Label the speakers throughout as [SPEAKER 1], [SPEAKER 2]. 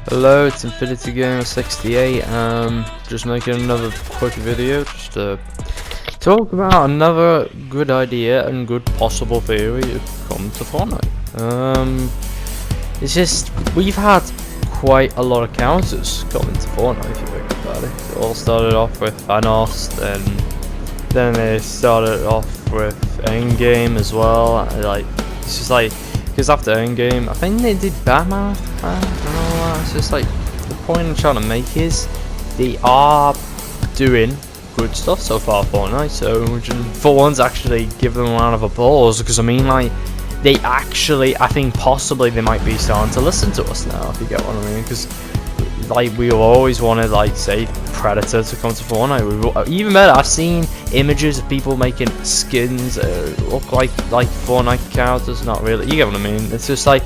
[SPEAKER 1] Hello, it's Infinity Gamer 68. Just making another quick video just to talk about another good idea and good possible theory to come to Fortnite. It's just we've had quite a lot of counters coming to Fortnite if you think about it. It all started off with Thanos, and then they started off with Endgame as well. Like it's just like. Because after Endgame, I think they did Batman. I don't know. It's just like the point I'm trying to make is they are doing good stuff so far, Fortnite. So for once, actually give them a round of applause, because I mean, like they actually, I think possibly they might be starting to listen to us now, if you get what I mean. Because like we always wanted, like say Predator to come to Fortnite. Even better, I've seen images of people making skins look like Fortnite characters. Not really, you get what I mean. It's just like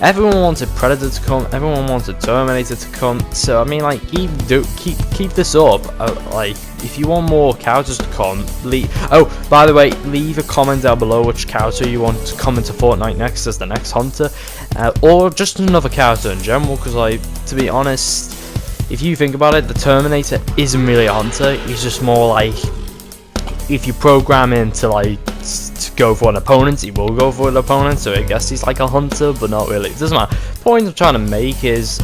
[SPEAKER 1] everyone wanted Predator to come, everyone wanted Terminator to come. So I mean, like keep this up. Like if you want more characters to come, by the way, leave a comment down below which character you want to come into Fortnite next as the next hunter, or just another character in general. Because like, to be honest, if you think about it, the Terminator isn't really a hunter. He's just more like, if you program him to like to go for an opponent, he will go for an opponent. So I guess he's like a hunter, but not really. It doesn't matter. The point I'm trying to make is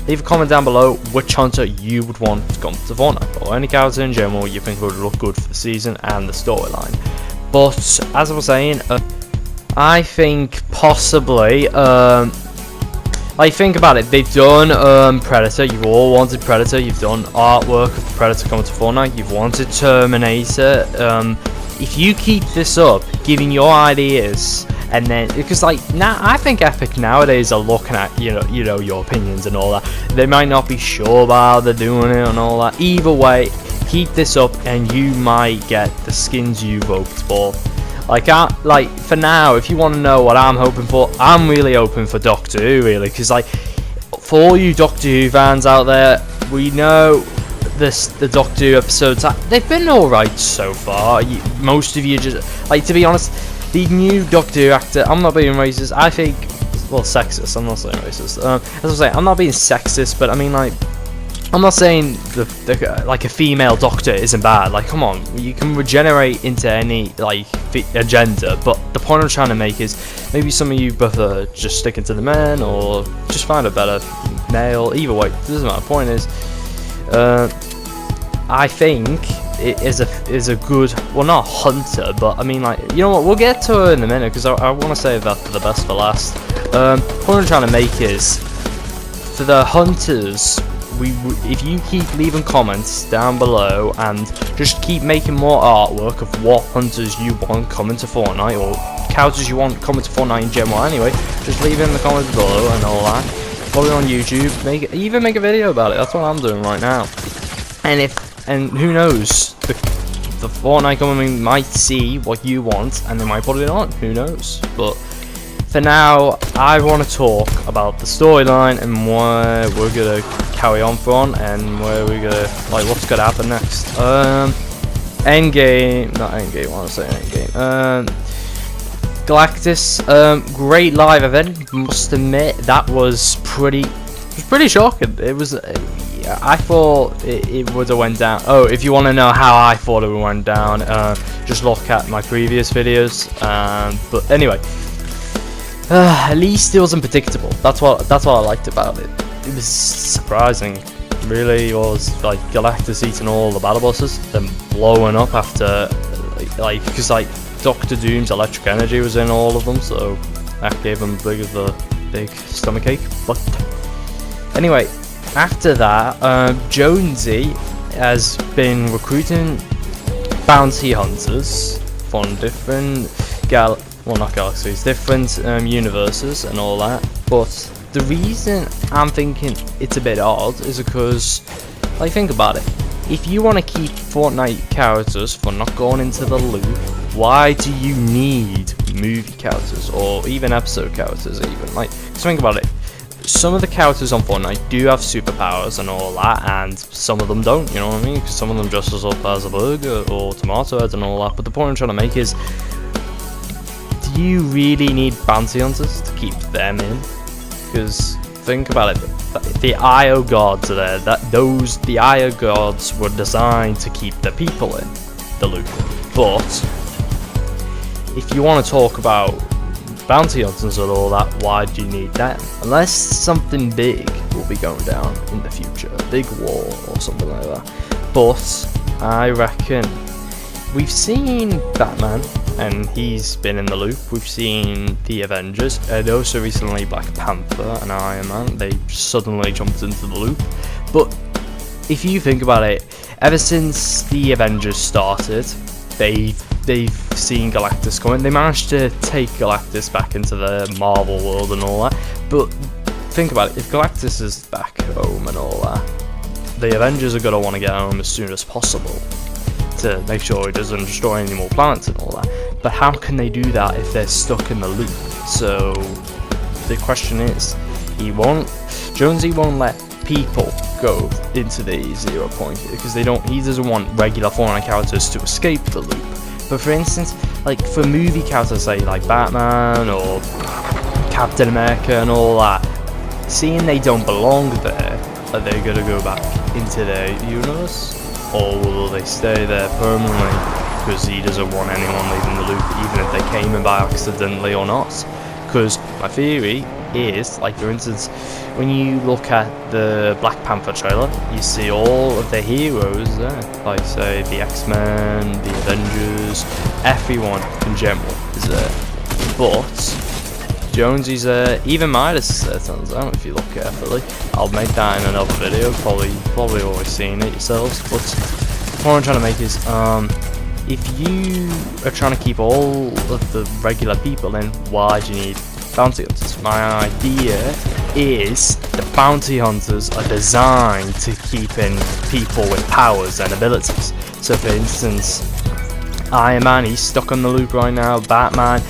[SPEAKER 1] leave a comment down below which hunter you would want to come to Fortnite, or any character in general you think would look good for the season and the storyline. But as I was saying, I think possibly. Like think about it, they've done Predator, you've all wanted Predator, you've done artwork of Predator coming to Fortnite, you've wanted Terminator. If you keep this up, giving your ideas, and then because like now I think Epic nowadays are looking at you know your opinions and all that. They might not be sure about how they're doing it and all that. Either way, keep this up and you might get the skins you hoped for. Like for now, if you want to know what I'm hoping for, I'm really hoping for Doctor Who, really, because like for all you Doctor Who fans out there, we know the Doctor Who episodes, they've been alright so far. Most of you just like, to be honest, the new Doctor Who actor, I'm not being racist, I think, well, sexist, I'm not saying racist, as I say, I'm not being sexist, but I mean, like, I'm not saying like a female doctor isn't bad. Like, come on, you can regenerate into any like agenda. But the point I'm trying to make is maybe some of you prefer just sticking to the men, or just find a better male. Either way, it doesn't matter. The point is, I think it is a good, well, not hunter, but I mean, like, you know what? We'll get to it in a minute, because I want to save that for the best for last. What I'm trying to make is for the hunters. If you keep leaving comments down below and just keep making more artwork of what hunters you want coming to Fortnite, or characters you want coming to Fortnite in general anyway, just leave it in the comments below and all that. Follow it on YouTube, even make a video about it. That's what I'm doing right now. And who knows, the Fortnite community might see what you want and they might put it on, who knows. But for now, I want to talk about the storyline and where we're gonna carry on from, and where we're gonna, like, what's gonna happen next. Endgame, not Endgame, what was I saying, Endgame. Galactus, great live event. Must admit that was pretty shocking. It was. I thought it would have went down. Oh, if you want to know how I thought it went down, just look at my previous videos. But anyway. At least it wasn't predictable. That's what I liked about it. It was surprising, really. It was like Galactus eating all the battle bosses, then blowing up after, like, because like Doctor Doom's electric energy was in all of them, so that gave him big stomachache. But anyway, after that, Jonesy has been recruiting bounty hunters from different not galaxies, different universes and all that. But the reason I'm thinking it's a bit odd is because, like, think about it. If you want to keep Fortnite characters from not going into the loop, why do you need movie characters or even episode characters? Even like, just think about it. Some of the characters on Fortnite do have superpowers and all that, and some of them don't, you know what I mean? Because some of them dresses up as a burger or tomato head and all that. But the point I'm trying to make is, do you really need bounty hunters to keep them in? Because think about it, the IO gods are there. The IO gods were designed to keep the people in the loop. But if you want to talk about bounty hunters and all that, why do you need them? Unless something big will be going down in the future, a big war or something like that. But I reckon we've seen Batman, and he's been in the loop. We've seen the Avengers, and also recently Black Panther and Iron Man. They suddenly jumped into the loop. But if you think about it, ever since the Avengers started, they've seen Galactus coming. They managed to take Galactus back into the Marvel world and all that. But think about it, if Galactus is back home and all that, the Avengers are going to want to get home as soon as possible to make sure he doesn't destroy any more planets and all that. But how can they do that if they're stuck in the loop? So the question is, Jonesy won't let people go into the 0 point because he doesn't want regular Fortnite characters to escape the loop. But for instance, like for movie characters, say like Batman or Captain America and all that, seeing they don't belong there, are they gonna go back into their universe, or will they stay there permanently because he doesn't want anyone leaving the loop, even if they came in by accidentally or not? Because my theory is, like for instance, when you look at the Black Panther trailer, you see all of the heroes there, like say the X-Men, the Avengers, everyone in general is there. But Jonesy's there, even Midas is there, turns out, if you look carefully. I'll make that in another video, probably always seen it yourselves. But what I'm trying to make is, if you are trying to keep all of the regular people in, why do you need bounty hunters? My idea is the bounty hunters are designed to keep in people with powers and abilities. So for instance, Iron Man, he's stuck on the loop right now. Batman,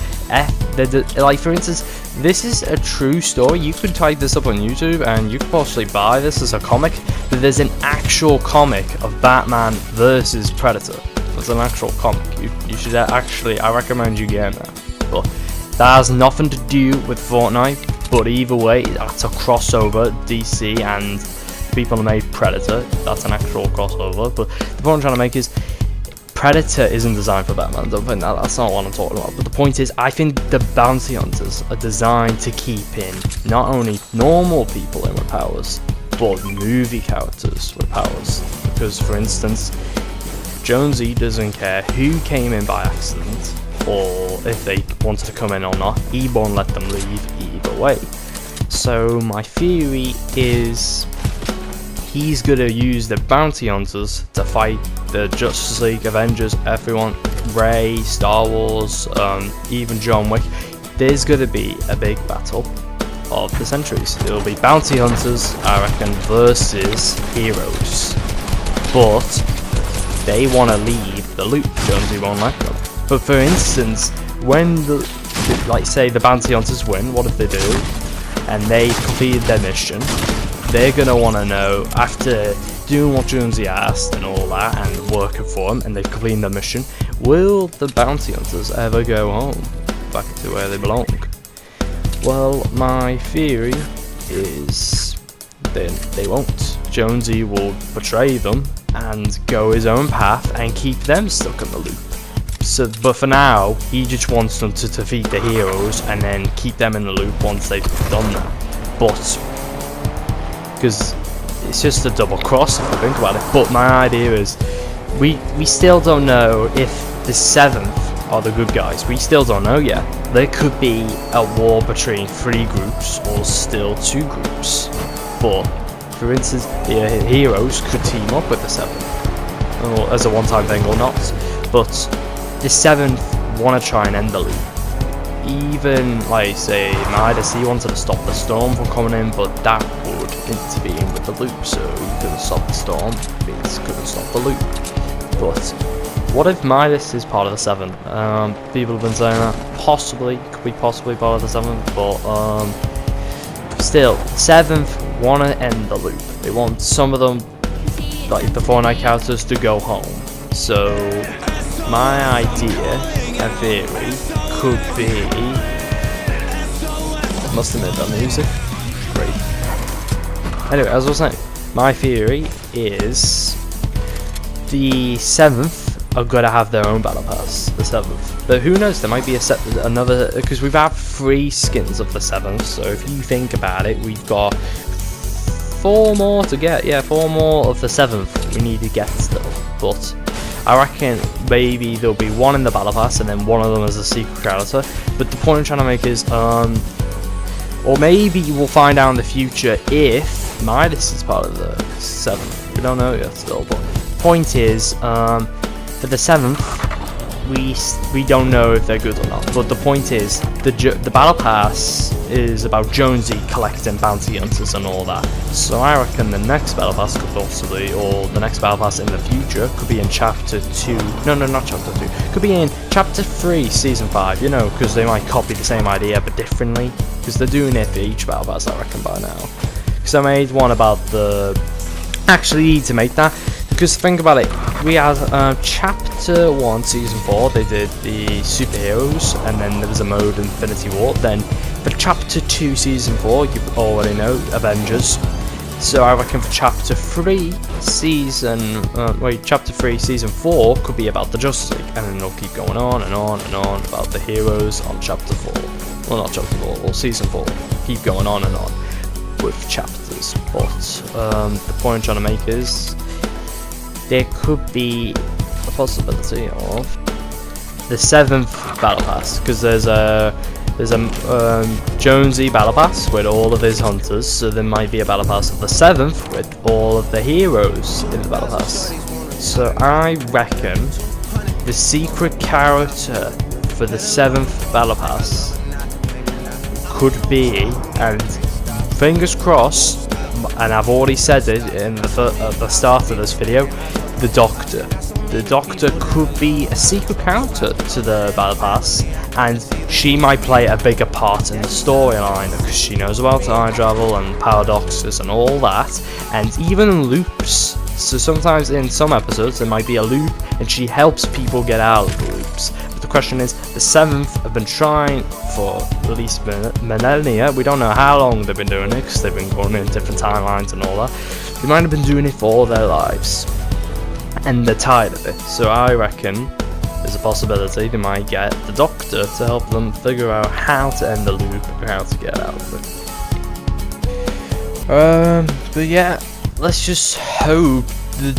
[SPEAKER 1] like for instance, this is a true story. You could type this up on YouTube and you could possibly buy this as a comic. But there's an actual comic of Batman versus Predator. There's an actual comic. You should actually, I recommend you getting that. But that has nothing to do with Fortnite. But either way, that's a crossover. DC and people who made Predator. That's an actual crossover. But the point I'm trying to make is, Predator isn't designed for Batman. Don't think that's not what I'm talking about. But the point is, I think the bounty hunters are designed to keep in not only normal people in with powers, but movie characters with powers. Because for instance, Jonesy doesn't care who came in by accident or if they wanted to come in or not. He won't let them leave either way. So my theory is, he's gonna use the bounty hunters to fight the Justice League, Avengers, everyone, Rey, Star Wars, even John Wick. There's gonna be a big battle of the centuries. It'll be bounty hunters, I reckon, versus heroes. But they want to leave the loop. Jonesy won't let them. But for instance, when like say the bounty hunters win, what if they do, and they completed their mission, they're gonna want to know, after doing what Jonesy asked and all that, and working for him, and they've completed their mission, will the bounty hunters ever go home, back to where they belong? Well, my theory is they won't. Jonesy will betray them and go his own path and keep them stuck in the loop. So, but for now, he just wants them to defeat the heroes and then keep them in the loop once they've done that. But because it's just a double cross if you think about it. But my idea is, we still don't know if the 7th are the good guys. We still don't know yet. There could be a war between 3 groups or still 2 groups. But for instance, the heroes could team up with the 7th, or as a one-time thing or not. But the 7th want to try and end the loop. Even like say Midas, he wanted to stop the storm from coming in, but that would intervene with the loop, so he couldn't stop the storm, means couldn't stop the loop. But what if Midas is part of the 7th? People have been saying that possibly, could be possibly part of the 7th, but still, 7th want to end the loop. They want some of them, like the Fortnite characters, to go home. So my idea and theory could be, must admit that music, great. Anyway, as I was saying, my theory is the 7th are gonna have their own battle pass. The 7th, but who knows? There might be another, because we've had 3 skins of the 7th. So if you think about it, we've got 4 more to get. Yeah, 4 more of the 7th we need to get still. But I reckon maybe there'll be 1 in the battle pass and then 1 of them as a secret character. But the point I'm trying to make is, or maybe we'll find out in the future if Midas is part of the 7th. We don't know yet still. But the point is, for the 7th, we don't know if they're good or not. But the point is, the battle pass is about Jonesy collecting bounty hunters and all that. So I reckon the next battle pass could possibly, or the next battle pass in the future, could be in chapter 2. No, not chapter 2. Could be in chapter 3, season 5. You know, because they might copy the same idea but differently. Because they're doing it for each battle pass, I reckon, by now. Because I made one about the. Actually, need to make that. Because think about it, we had chapter 1, season 4, they did the superheroes, and then there was a mode Infinity War. Then for chapter 2, season 4, you already know, Avengers. So I reckon for chapter 3, chapter 3, season 4 could be about the Justice League, and then they'll keep going on and on and on about the heroes on chapter 4. Well, not chapter 4, or season 4. Keep going on and on with chapters. But the point I'm trying to make is, there could be a possibility of the 7th battle pass, because there's a Jonesy battle pass with all of his hunters, so there might be a battle pass of the 7th with all of the heroes in the battle pass. So I reckon the secret character for the 7th battle pass could be, and fingers crossed, and I've already said it in the start of this video, the Doctor. The Doctor could be a secret character to the battle pass, and she might play a bigger part in the storyline because she knows about time travel and paradoxes and all that, and even loops. So sometimes in some episodes there might be a loop and she helps people get out of the loops. But the question is, the 7th have been trying for at least millennia. We don't know how long they've been doing it because they've been going in different timelines and all that. They might have been doing it for all their lives and they're tired of it. So I reckon there's a possibility they might get the Doctor to help them figure out how to end the loop or how to get out of it. But yeah, let's just hope the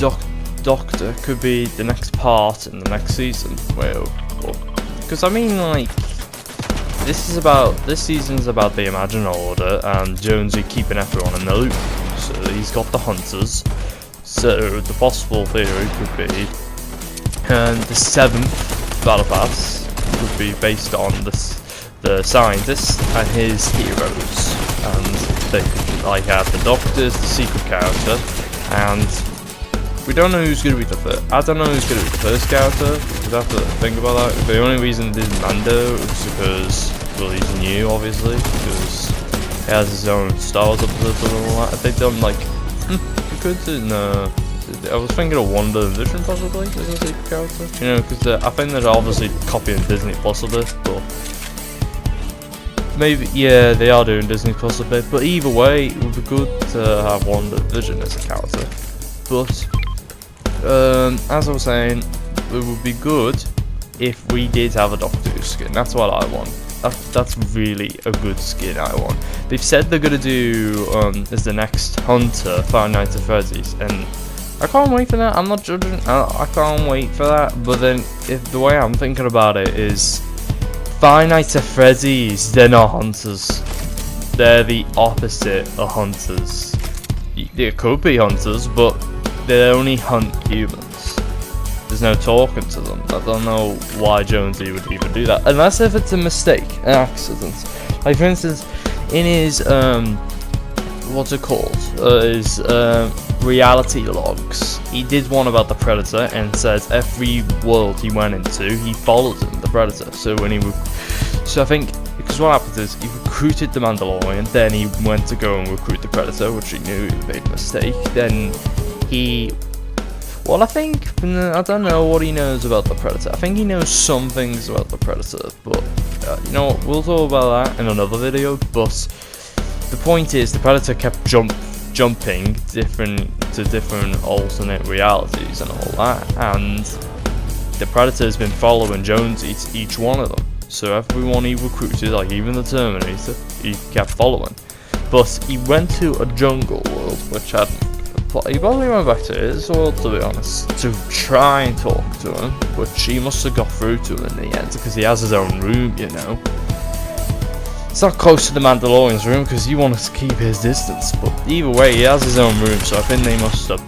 [SPEAKER 1] Doctor could be the next part in the next season. Well, because I mean, like, this season's about the Imaginal Order and Jonesy keeping everyone in the loop. So he's got the hunters. So the possible theory could be, the 7th battle pass could be based on the scientist and his heroes, and they could like have the Doctor's the secret character, and we don't know who's gonna be the first. I don't know who's gonna be the first character. We'd have to think about that. The only reason it is Mando is because, well, he's new, obviously, because he has his own Star Wars episodes and all that. If they've done like, we could do, no. I was thinking of WandaVision possibly as a secret character. You know, because I think they're obviously copying Disney Plus a bit, but maybe, yeah, they are doing Disney Plus a bit. But either way, it would be good to have WandaVision as a character. But as I was saying, it would be good if we did have a Doctor Who skin. That's what I want. That's really a good skin I want. They've said they're gonna do as the next Hunter Five Nights at Freddy's, and I can't wait for that. I'm not judging. I can't wait for that. But then, if the way I'm thinking about it is, Five Nights at Freddy's, they're not hunters. They're the opposite of hunters. They could be hunters, but they only hunt humans. There's no talking to them. I don't know why Jonesy would even do that, unless if it's a mistake, an accident. Like for instance, in his what's it called? His reality logs, he did one about the Predator and says every world he went into, he followed him, the Predator. So when he so I think, because what happened is he recruited the Mandalorian, then he went to go and recruit the Predator, which he knew he made a mistake. Then he, well, I think, I don't know what he knows about the Predator. I think he knows some things about the Predator, but you know what, we'll talk about that in another video. But the point is, the Predator kept jumping to different alternate realities and all that, and the Predator's been following Jonesy to each one of them. So everyone he recruited, like even the Terminator, he kept following. But he went to a jungle world, which he probably went back to his world, to be honest, to try and talk to him, which he must have got through to him in the end, because he has his own room, you know. It's not close to the Mandalorian's room, because he wanted to keep his distance, but either way, he has his own room, so I think they must have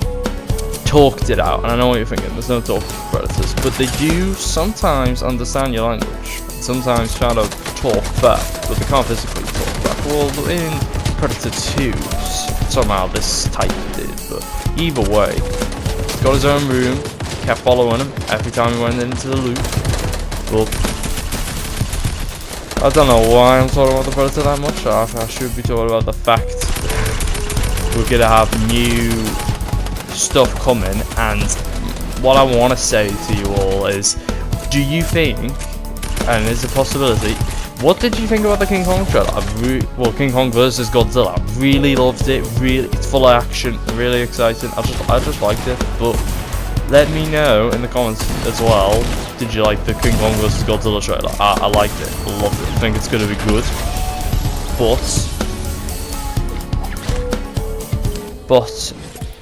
[SPEAKER 1] talked it out. And I know what you're thinking, there's no talking to Predators, but they do sometimes understand your language, and sometimes try to talk back, but they can't physically talk back. Well, in Predator 2, somehow this type did, but either way, he's got his own room, kept following him every time he went into the loop. But I don't know why I'm talking about the Predator that much. I should be talking about the fact we're gonna have new stuff coming, and what I want to say to you all is, do you think, and is a possibility, what did you think about the King Kong trailer? Well, King Kong vs Godzilla, I really loved it. Really, it's full of action, really exciting. I just liked it. But let me know in the comments as well. Did you like the King Kong vs Godzilla trailer? I liked it, I loved it. I think it's gonna be good. But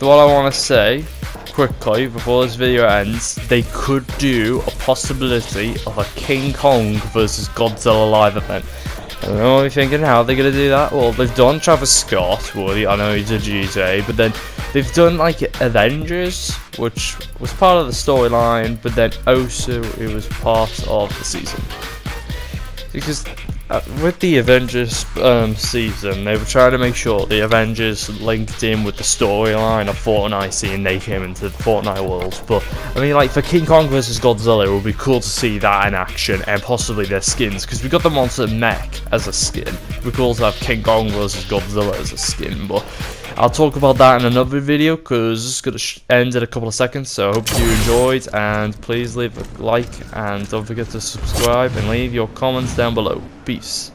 [SPEAKER 1] what I want to say quickly before this video ends, they could do a possibility of a King Kong vs Godzilla live event. I don't know what you're thinking, how are they going to do that? Well, they've done Travis Scott, I know he's a GTA, but then they've done like Avengers, which was part of the storyline, but then also it was part of the season. Because with the Avengers season, they were trying to make sure the Avengers linked in with the storyline of Fortnite, seeing they came into the Fortnite world. But I mean, like for King Kong vs Godzilla, it would be cool to see that in action, and possibly their skins, because we got the monster mech as a skin. It'd be cool to have King Kong vs Godzilla as a skin, but I'll talk about that in another video, because it's going to end in a couple of seconds. So I hope you enjoyed, and please leave a like, and don't forget to subscribe and leave your comments down below. Peace.